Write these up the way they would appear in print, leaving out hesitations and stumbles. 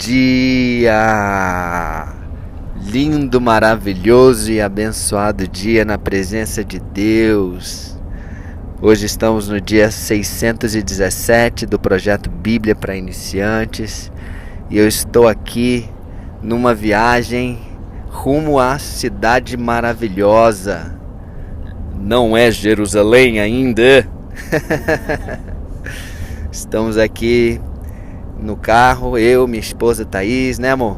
dia! Lindo, maravilhoso e abençoado dia na presença de Deus. Hoje estamos no dia 617 do projeto Bíblia para Iniciantes e eu estou aqui numa viagem rumo à cidade maravilhosa. Não é Jerusalém ainda? Estamos aqui no carro, eu, minha esposa Thaís, né, amor?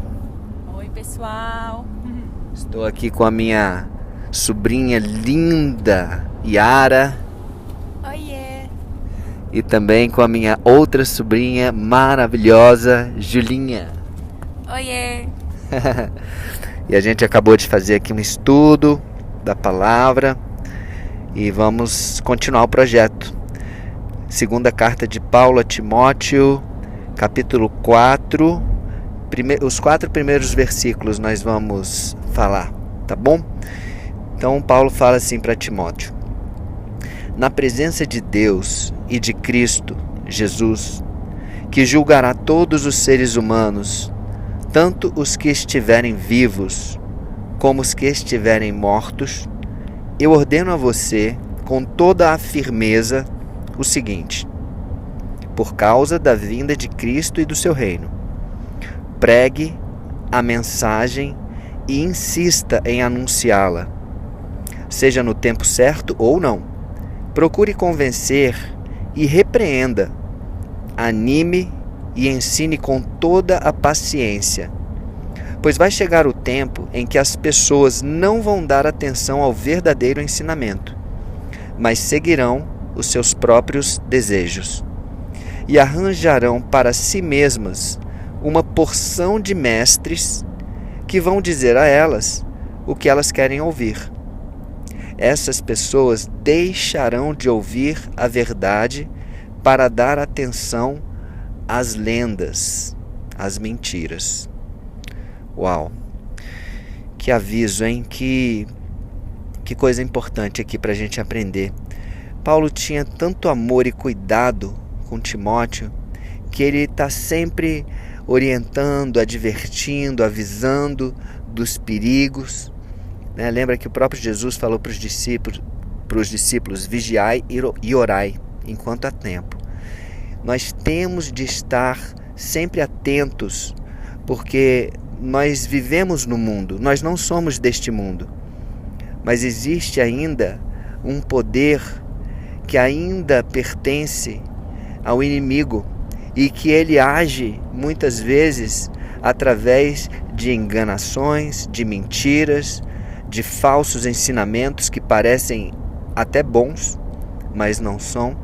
Oi, pessoal. Estou aqui com a minha sobrinha linda, Yara. Oiê. E também com a minha outra sobrinha maravilhosa, Julinha. Oiê. E a gente acabou de fazer aqui um estudo da palavra e vamos continuar o projeto. Segunda carta de Paulo a Timóteo, capítulo 4, os 4 primeiros versículos nós vamos falar, tá bom? Então Paulo fala assim para Timóteo: na presença de Deus e de Cristo Jesus, que julgará todos os seres humanos, tanto os que estiverem vivos como os que estiverem mortos, eu ordeno a você com toda a firmeza o seguinte: por causa da vinda de Cristo e do seu reino, pregue a mensagem e insista em anunciá-la, seja no tempo certo ou não. Procure convencer e repreenda, anime e ensine com toda a paciência, pois vai chegar o tempo em que as pessoas não vão dar atenção ao verdadeiro ensinamento, mas seguirão os seus próprios desejos e arranjarão para si mesmas uma porção de mestres que vão dizer a elas o que elas querem ouvir. Essas pessoas deixarão de ouvir a verdade para dar atenção às lendas, às mentiras. Uau! Que aviso, hein? Que coisa importante aqui para a gente aprender. Paulo tinha tanto amor e cuidado com Timóteo que ele está sempre orientando, advertindo, avisando dos perigos. Lembra que o próprio Jesus falou para os discípulos: vigiai e orai enquanto há tempo. Nós temos de estar sempre atentos, porque nós vivemos no mundo, nós não somos deste mundo, mas existe ainda um poder que ainda pertence ao inimigo e que ele age muitas vezes através de enganações, de mentiras, de falsos ensinamentos que parecem até bons, mas não são,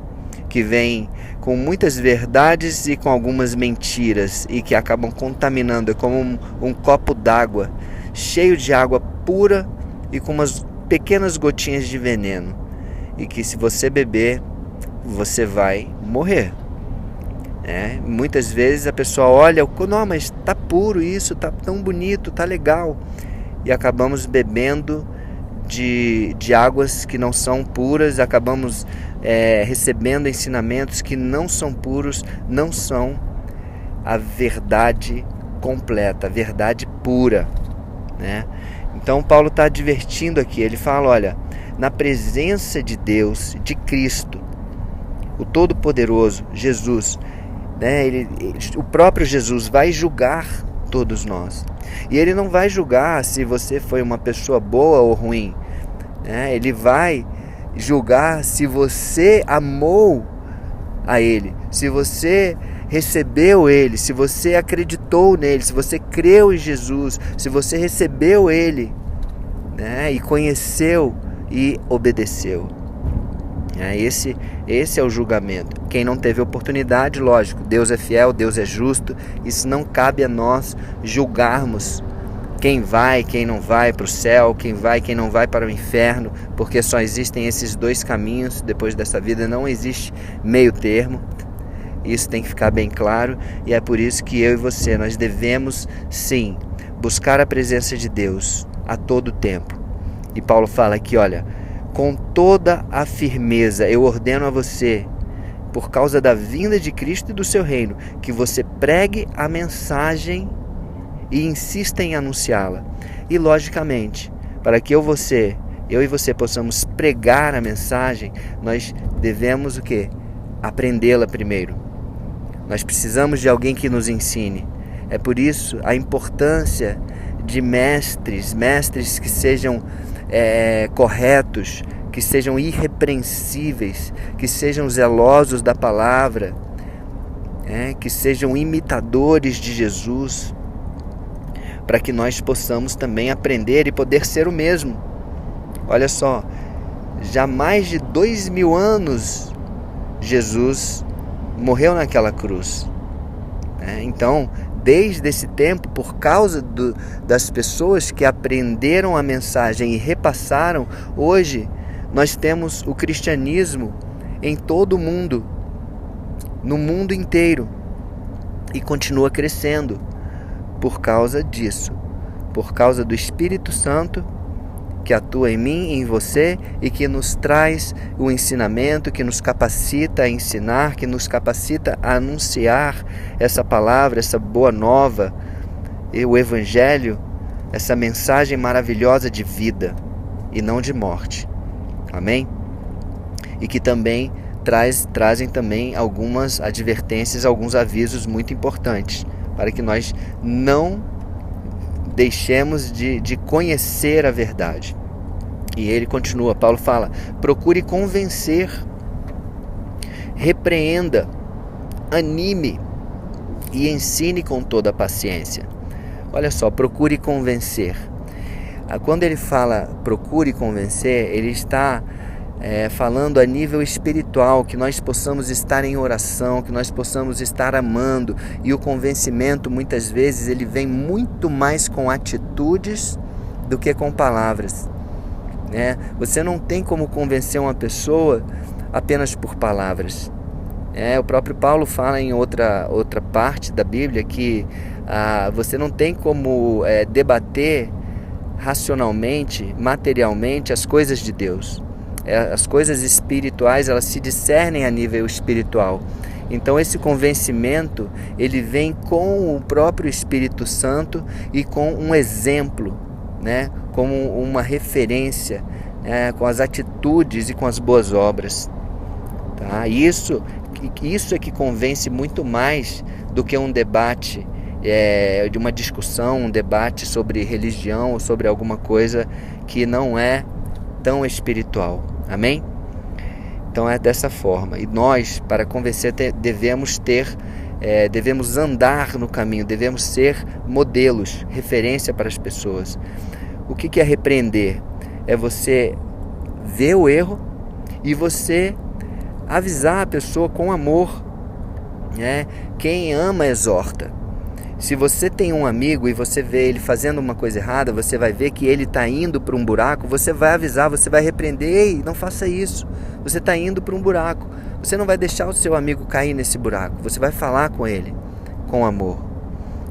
que vêm com muitas verdades e com algumas mentiras e que acabam contaminando. É como um copo d'água cheio de água pura e com umas pequenas gotinhas de veneno, e que se você beber, você vai morrer. Muitas vezes a pessoa olha, não, mas está puro isso, está tão bonito, está legal, e acabamos bebendo de águas que não são puras, acabamos recebendo ensinamentos que não são puros, não são a verdade completa, a verdade pura, Então Paulo está advertindo aqui, ele fala: olha, na presença de Deus, de Cristo, o Todo-Poderoso, Jesus, o próprio Jesus vai julgar todos nós. E ele não vai julgar se você foi uma pessoa boa ou ruim. Ele vai julgar se você amou a Ele, se você recebeu Ele, se você acreditou nele, se você creu em Jesus, se você recebeu Ele, e conheceu e obedeceu. Esse é o julgamento. Quem não teve oportunidade, lógico, Deus é fiel, Deus é justo, isso não cabe a nós julgarmos quem vai, quem não vai para o céu, quem vai, quem não vai para o inferno, porque só existem esses dois caminhos depois dessa vida, não existe meio termo. Isso tem que ficar bem claro, e é por isso que eu e você, nós devemos sim buscar a presença de Deus a todo tempo. E Paulo fala aqui, olha, com toda a firmeza eu ordeno a você por causa da vinda de Cristo e do seu reino, que você pregue a mensagem e insista em anunciá-la. E logicamente, para que eu e você possamos pregar a mensagem, nós devemos o quê? Aprendê-la primeiro. Nós precisamos de alguém que nos ensine. É por isso a importância de mestres que sejam corretos, que sejam irrepreensíveis, que sejam zelosos da palavra, que sejam imitadores de Jesus, para que nós possamos também aprender e poder ser o mesmo. Olha só, já há mais de 2000 anos Jesus morreu naquela cruz. Então, desde esse tempo, por causa das pessoas que aprenderam a mensagem e repassaram, hoje nós temos o cristianismo em todo o mundo, no mundo inteiro, e continua crescendo por causa disso, por causa do Espírito Santo que atua em mim e em você e que nos traz o ensinamento, que nos capacita a ensinar, que nos capacita a anunciar essa palavra, essa boa nova, e o Evangelho, essa mensagem maravilhosa de vida e não de morte. Amém? E que também trazem também algumas advertências, alguns avisos muito importantes, para que nós não deixemos de conhecer a verdade. E ele continua, Paulo fala, procure convencer, repreenda, anime e ensine com toda a paciência. Olha só, procure convencer. Quando ele fala procure convencer, ele está falando a nível espiritual, que nós possamos estar em oração, que nós possamos estar amando. E o convencimento, muitas vezes, ele vem muito mais com atitudes do que com palavras. Você não tem como convencer uma pessoa apenas por palavras. O próprio Paulo fala em outra parte da Bíblia que você não tem como debater racionalmente, materialmente as coisas de Deus. As coisas espirituais, elas se discernem a nível espiritual. Então esse convencimento, ele vem com o próprio Espírito Santo e com um exemplo, como uma referência, com as atitudes e com as boas obras. Tá? Isso é que convence muito mais do que um debate, de uma discussão, um debate sobre religião ou sobre alguma coisa que não é tão espiritual. Amém? Então é dessa forma. E nós, para convencer, devemos andar no caminho, devemos ser modelos, referência para as pessoas. O que é repreender? É você ver o erro e você avisar a pessoa com amor. Quem ama, exorta. Se você tem um amigo e você vê ele fazendo uma coisa errada, você vai ver que ele está indo para um buraco, você vai avisar, você vai repreender, ei, não faça isso, você está indo para um buraco. Você não vai deixar o seu amigo cair nesse buraco, você vai falar com ele, com amor.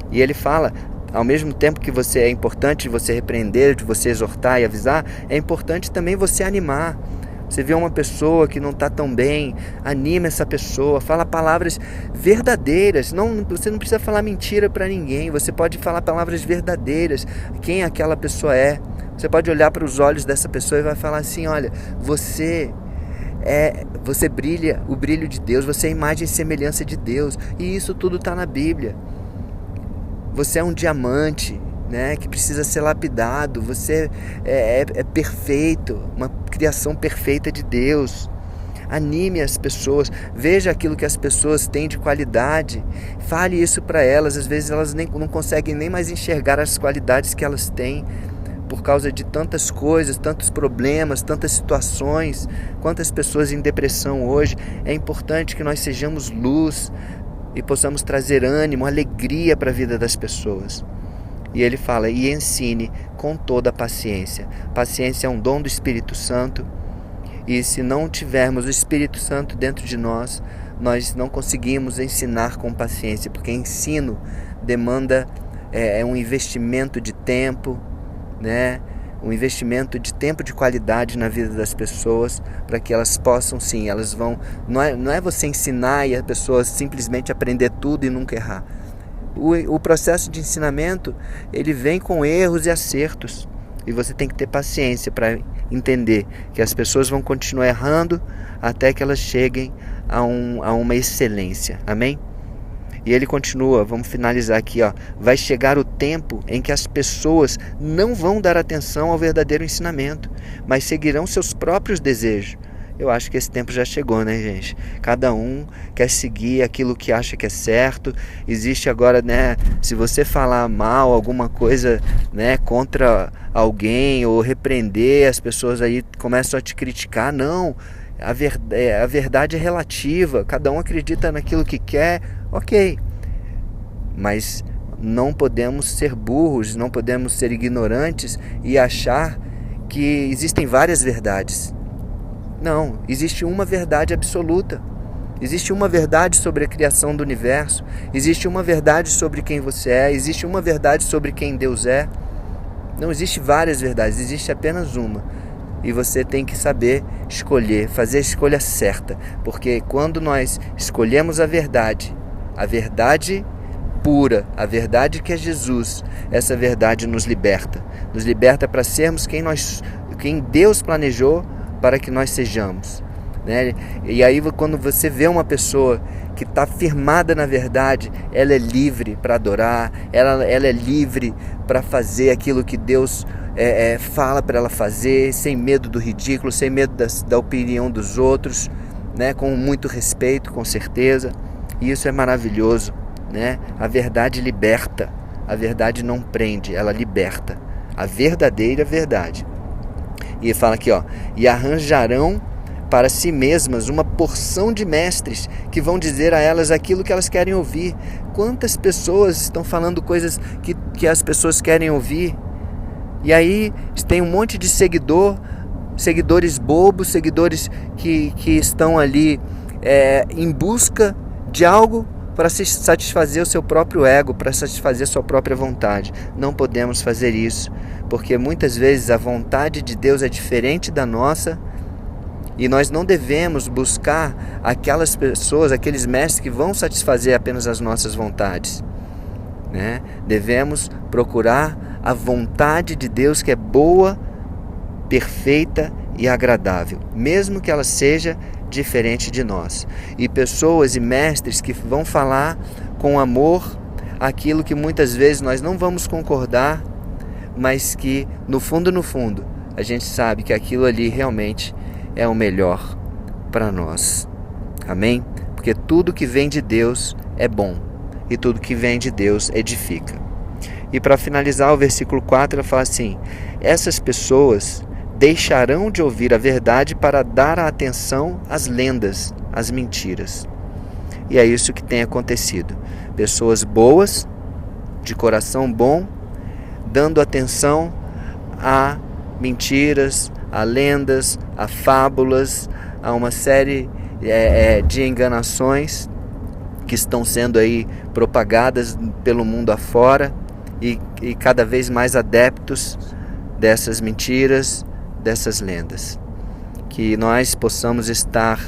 E ele fala, ao mesmo tempo que é importante você repreender, de você exortar e avisar, é importante também você animar. Você vê uma pessoa que não está tão bem, anima essa pessoa, fala palavras verdadeiras. Você não precisa falar mentira para ninguém, você pode falar palavras verdadeiras. Quem aquela pessoa é? Você pode olhar para os olhos dessa pessoa e vai falar assim, olha, você brilha o brilho de Deus, você é a imagem e semelhança de Deus. E isso tudo está na Bíblia. Você é um diamante, que precisa ser lapidado. Você é perfeito, uma criação perfeita de Deus. Anime as pessoas, veja aquilo que as pessoas têm de qualidade, fale isso para elas. Às vezes elas não conseguem nem mais enxergar as qualidades que elas têm por causa de tantas coisas, tantos problemas, tantas situações. Quantas pessoas em depressão hoje. É importante que nós sejamos luz e possamos trazer ânimo, alegria para a vida das pessoas. E ele fala, e ensine com toda a paciência. Paciência é um dom do Espírito Santo. E se não tivermos o Espírito Santo dentro de nós, nós não conseguimos ensinar com paciência. Porque ensino demanda um investimento de tempo, um investimento de tempo de qualidade na vida das pessoas, para que elas possam sim, elas vão, não é você ensinar e a pessoa simplesmente aprender tudo e nunca errar. O processo de ensinamento, ele vem com erros e acertos, e você tem que ter paciência para entender que as pessoas vão continuar errando até que elas cheguem a uma excelência, amém? E ele continua, vamos finalizar aqui, ó. Vai chegar o tempo em que as pessoas não vão dar atenção ao verdadeiro ensinamento, mas seguirão seus próprios desejos. Eu acho que esse tempo já chegou, né, gente? Cada um quer seguir aquilo que acha que é certo. Existe agora, né, se você falar mal, alguma coisa, né, contra alguém ou repreender, as pessoas aí começam a te criticar. Não, a verdade é relativa, cada um acredita naquilo que quer, ok. Mas não podemos ser burros, não podemos ser ignorantes e achar que existem várias verdades. Não, existe uma verdade absoluta. Existe uma verdade sobre a criação do universo. Existe uma verdade sobre quem você é. Existe uma verdade sobre quem Deus é. Não existe várias verdades, existe apenas uma. E você tem que saber escolher, fazer a escolha certa. Porque quando nós escolhemos a verdade pura, a verdade que é Jesus, essa verdade nos liberta. Nos liberta para sermos quem Deus planejou para que nós sejamos, né? E aí quando você vê uma pessoa que está firmada na verdade, ela é livre para adorar, ela é livre para fazer aquilo que Deus fala para ela fazer, sem medo do ridículo, sem medo da opinião dos outros, né? Com muito respeito, com certeza. E isso é maravilhoso, né? A verdade liberta, a verdade não prende, ela liberta, a verdadeira verdade. E fala aqui, ó, e arranjarão para si mesmas uma porção de mestres que vão dizer a elas aquilo que elas querem ouvir. Quantas pessoas estão falando coisas que as pessoas querem ouvir? E aí tem um monte de seguidores bobos, seguidores que estão ali em busca de algo para satisfazer o seu próprio ego, para satisfazer a sua própria vontade. Não podemos fazer isso, porque muitas vezes a vontade de Deus é diferente da nossa, e nós não devemos buscar aquelas pessoas, aqueles mestres que vão satisfazer apenas as nossas vontades, né? Devemos procurar a vontade de Deus, que é boa, perfeita e agradável, mesmo que ela seja diferente de nós. E pessoas e mestres que vão falar com amor aquilo que muitas vezes nós não vamos concordar, mas que no fundo a gente sabe que aquilo ali realmente é o melhor para nós. Amém? Porque tudo que vem de Deus é bom, e tudo que vem de Deus edifica. E para finalizar, o versículo 4 ela fala assim: essas pessoas deixarão de ouvir a verdade para dar a atenção às lendas, às mentiras. E é isso que tem acontecido. Pessoas boas, de coração bom, dando atenção a mentiras, a lendas, a fábulas, a uma série de enganações que estão sendo aí propagadas pelo mundo afora, e cada vez mais adeptos dessas mentiras, dessas lendas. Que nós possamos estar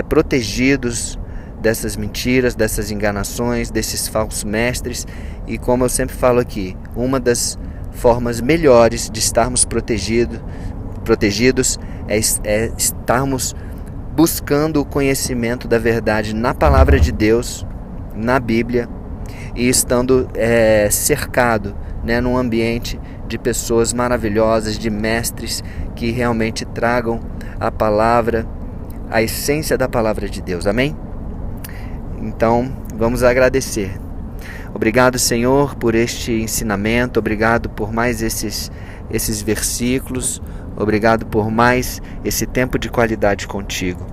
protegidos dessas mentiras, dessas enganações, desses falsos mestres. E como eu sempre falo aqui, uma das formas melhores de estarmos protegidos é estarmos buscando o conhecimento da verdade na palavra de Deus, na Bíblia, e estando cercado, né, num ambiente de pessoas maravilhosas, de mestres que realmente tragam a palavra, a essência da palavra de Deus. Amém? Então, vamos agradecer. Obrigado, Senhor, por este ensinamento. Obrigado por mais esses versículos. Obrigado por mais esse tempo de qualidade contigo.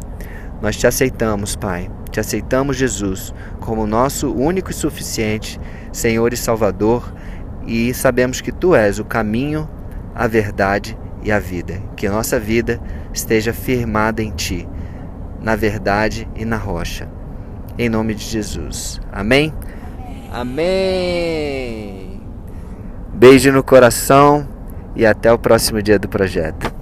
Nós te aceitamos, Pai. Te aceitamos, Jesus, como nosso único e suficiente Senhor e Salvador. E sabemos que Tu és o caminho, a verdade e a vida. Que a nossa vida esteja firmada em Ti, na verdade e na rocha. Em nome de Jesus. Amém? Amém! Beijo no coração e até o próximo dia do projeto.